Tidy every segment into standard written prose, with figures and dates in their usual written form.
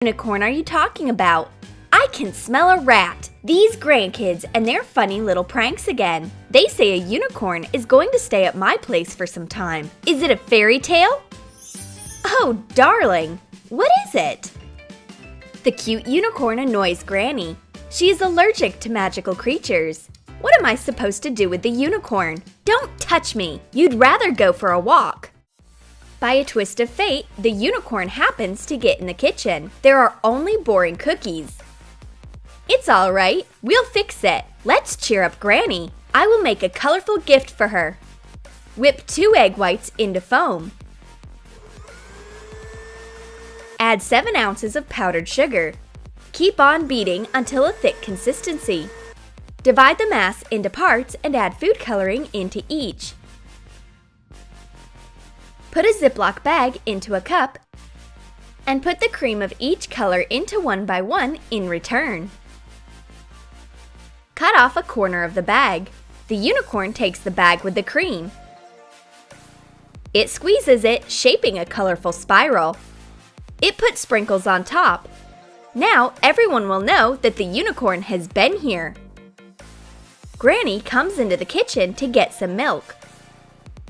Unicorn are you talking about? I can smell a rat. These grandkids and their funny little pranks again. They say a unicorn is going to stay at my place for some time. Is it a fairy tale? Oh, darling, what is it? The cute unicorn annoys Granny. She is allergic to magical creatures. What am I supposed to do with the unicorn? Don't touch me! You'd rather go for a walk. By a twist of fate, the unicorn happens to get in the kitchen. There are only boring cookies. It's all right. We'll fix it. Let's cheer up Granny. I will make a colorful gift for her. Whip 2 egg whites into foam. Add 7 ounces of powdered sugar. Keep on beating until a thick consistency. Divide the mass into parts and add food coloring into each. Put a Ziploc bag into a cup and put the cream of each color into one by one in return. Cut off a corner of the bag. The unicorn takes the bag with the cream. It squeezes it, shaping a colorful spiral. It puts sprinkles on top. Now everyone will know that the unicorn has been here. Granny comes into the kitchen to get some milk.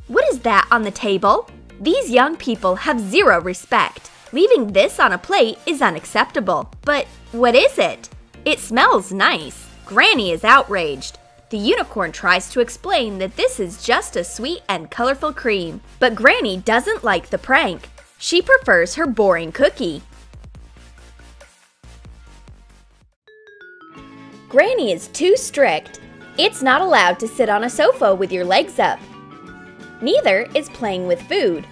What is that on the table? These young people have zero respect. Leaving this on a plate is unacceptable. But what is it? It smells nice. Granny is outraged. The unicorn tries to explain that this is just a sweet and colorful cream. But Granny doesn't like the prank. She prefers her boring cookie. Granny is too strict. It's not allowed to sit on a sofa with your legs up. Neither is playing with food.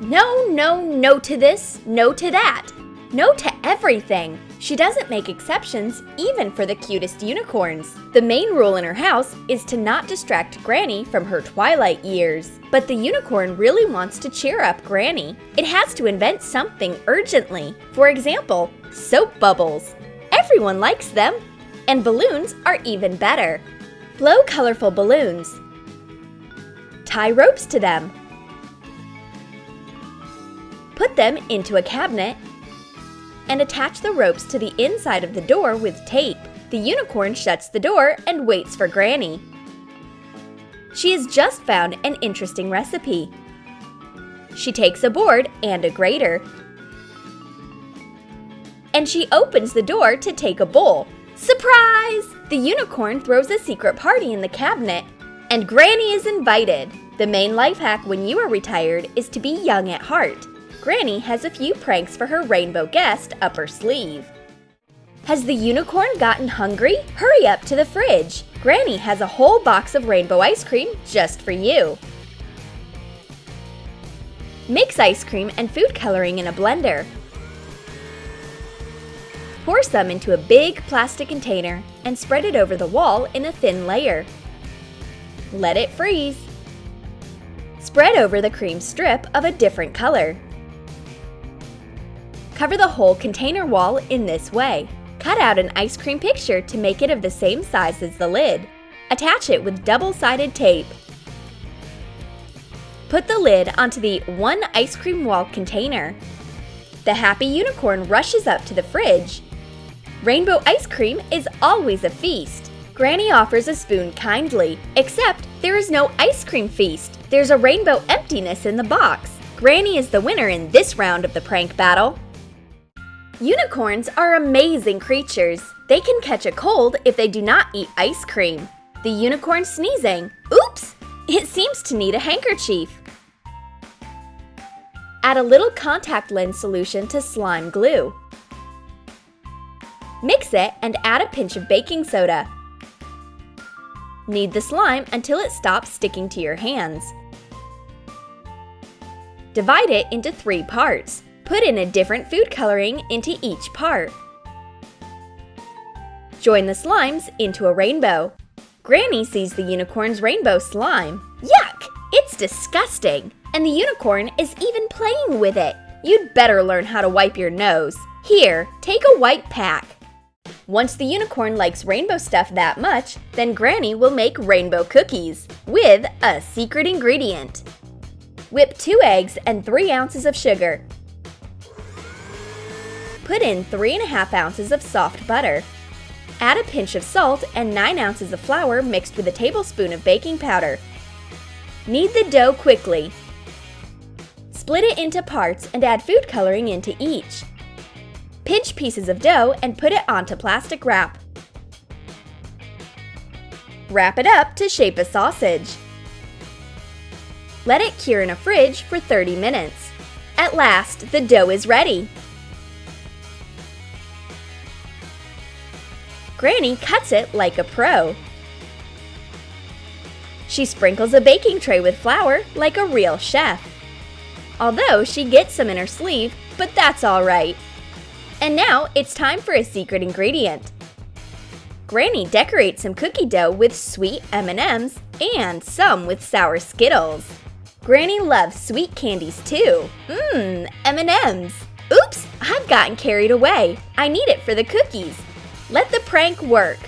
No, no, no to this, no to that. No to everything. She doesn't make exceptions even for the cutest unicorns. The main rule in her house is to not distract Granny from her twilight years. But the unicorn really wants to cheer up Granny. It has to invent something urgently. For example, soap bubbles. Everyone likes them. And balloons are even better. Blow colorful balloons. Tie ropes to them. Put them into a cabinet and attach the ropes to the inside of the door with tape. The unicorn shuts the door and waits for Granny. She has just found an interesting recipe. She takes a board and a grater, and she opens the door to take a bowl. Surprise! The unicorn throws a secret party in the cabinet, and Granny is invited. The main life hack when you are retired is to be young at heart. Granny has a few pranks for her rainbow guest up her sleeve. Has the unicorn gotten hungry? Hurry up to the fridge. Granny has a whole box of rainbow ice cream just for you. Mix ice cream and food coloring in a blender. Pour some into a big plastic container and spread it over the wall in a thin layer. Let it freeze. Spread over the cream strip of a different color. Cover the whole container wall in this way. Cut out an ice cream picture to make it of the same size as the lid. Attach it with double-sided tape. Put the lid onto the one ice cream wall container. The happy unicorn rushes up to the fridge. Rainbow ice cream is always a feast. Granny offers a spoon kindly, except there is no ice cream feast. There's a rainbow emptiness in the box. Granny is the winner in this round of the prank battle. Unicorns are amazing creatures. They can catch a cold if they do not eat ice cream. The unicorn sneezing. Oops! It seems to need a handkerchief. Add a little contact lens solution to slime glue. Mix it and add a pinch of baking soda. Knead the slime until it stops sticking to your hands. Divide it into 3 parts. Put in a different food coloring into each part. Join the slimes into a rainbow. Granny sees the unicorn's rainbow slime. Yuck! It's disgusting! And the unicorn is even playing with it. You'd better learn how to wipe your nose. Here, take a white pack. Once the unicorn likes rainbow stuff that much, then Granny will make rainbow cookies with a secret ingredient. Whip 2 eggs and 3 ounces of sugar. Put in 3½ ounces of soft butter. Add a pinch of salt and 9 ounces of flour mixed with a tablespoon of baking powder. Knead the dough quickly. Split it into parts and add food coloring into each. Pinch pieces of dough and put it onto plastic wrap. Wrap it up to shape a sausage. Let it cure in a fridge for 30 minutes. At last, the dough is ready. Granny cuts it like a pro. She sprinkles a baking tray with flour like a real chef. Although she gets some in her sleeve, but that's all right. And now it's time for a secret ingredient. Granny decorates some cookie dough with sweet M&Ms and some with sour Skittles. Granny loves sweet candies too. M&Ms. Oops, I've gotten carried away. I need it for the cookies. Let the prank work.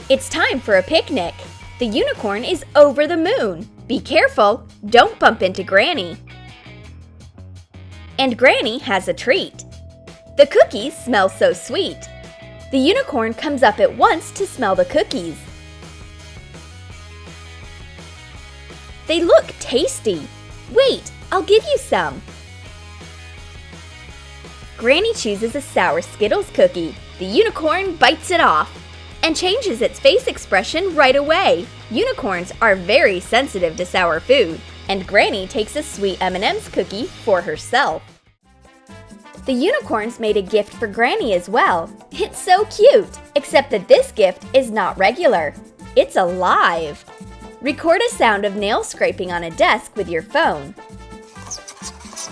It's time for a picnic. The unicorn is over the moon. Be careful, don't bump into Granny. And Granny has a treat. The cookies smell so sweet. The unicorn comes up at once to smell the cookies. They look tasty. Wait, I'll give you some. Granny chooses a sour Skittles cookie. The unicorn bites it off and changes its face expression right away. Unicorns are very sensitive to sour food, and Granny takes a sweet M&M's cookie for herself. The unicorns made a gift for Granny as well. It's so cute, except that this gift is not regular. It's alive. Record a sound of nail scraping on a desk with your phone.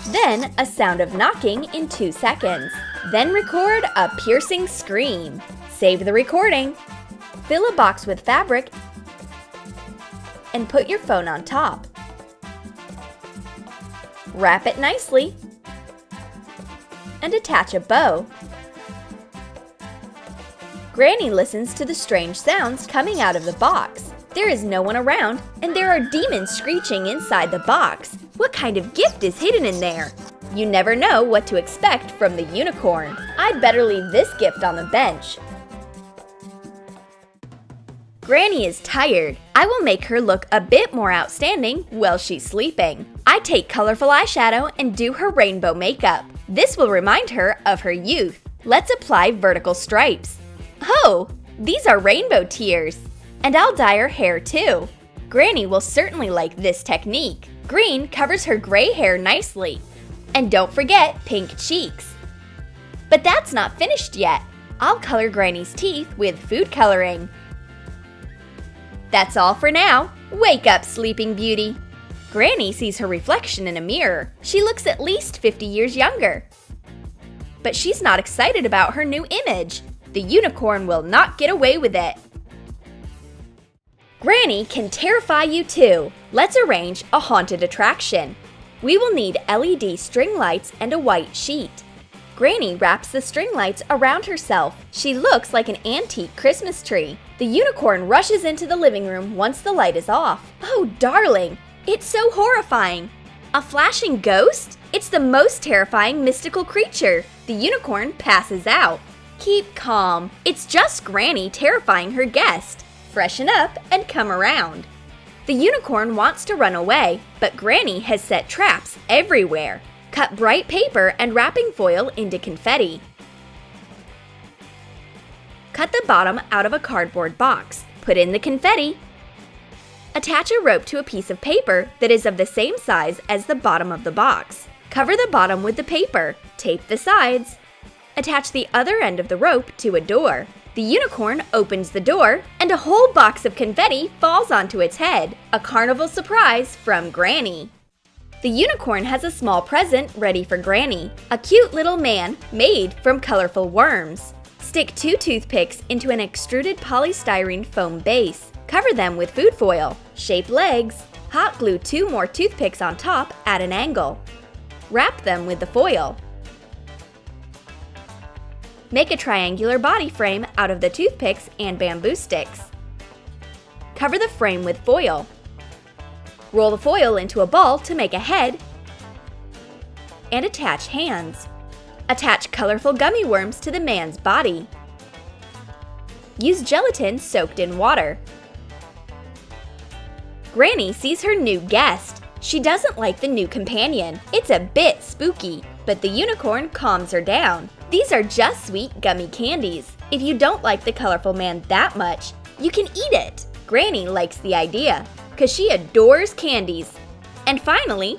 Then a sound of knocking in 2 seconds. Then record a piercing scream. Save the recording. Fill a box with fabric and put your phone on top. Wrap it nicely and attach a bow. Granny listens to the strange sounds coming out of the box. There is no one around, and there are demons screeching inside the box. What kind of gift is hidden in there? You never know what to expect from the unicorn. I'd better leave this gift on the bench. Granny is tired. I will make her look a bit more outstanding while she's sleeping. I take colorful eyeshadow and do her rainbow makeup. This will remind her of her youth. Let's apply vertical stripes. Oh, these are rainbow tears. And I'll dye her hair too. Granny will certainly like this technique. Green covers her gray hair nicely. And don't forget pink cheeks. But that's not finished yet. I'll color Granny's teeth with food coloring. That's all for now. Wake up, Sleeping Beauty. Granny sees her reflection in a mirror. She looks at least 50 years younger. But she's not excited about her new image. The unicorn will not get away with it. Granny can terrify you too. Let's arrange a haunted attraction. We will need LED string lights and a white sheet. Granny wraps the string lights around herself. She looks like an antique Christmas tree. The unicorn rushes into the living room once the light is off. Oh, darling, it's so horrifying. A flashing ghost? It's the most terrifying mystical creature. The unicorn passes out. Keep calm. It's just Granny terrifying her guest. Freshen up and come around. The unicorn wants to run away, but Granny has set traps everywhere. Cut bright paper and wrapping foil into confetti. Cut the bottom out of a cardboard box. Put in the confetti. Attach a rope to a piece of paper that is of the same size as the bottom of the box. Cover the bottom with the paper. Tape the sides. Attach the other end of the rope to a door. The unicorn opens the door, and a whole box of confetti falls onto its head. A carnival surprise from Granny. The unicorn has a small present ready for Granny. A cute little man made from colorful worms. Stick 2 toothpicks into an extruded polystyrene foam base. Cover them with food foil. Shape legs. Hot glue 2 more toothpicks on top at an angle. Wrap them with the foil. Make a triangular body frame out of the toothpicks and bamboo sticks. Cover the frame with foil. Roll the foil into a ball to make a head and attach hands. Attach colorful gummy worms to the man's body. Use gelatin soaked in water. Granny sees her new guest. She doesn't like the new companion. It's a bit spooky, but the unicorn calms her down. These are just sweet gummy candies. If you don't like the colorful man that much, you can eat it. Granny likes the idea, 'cause she adores candies. And finally,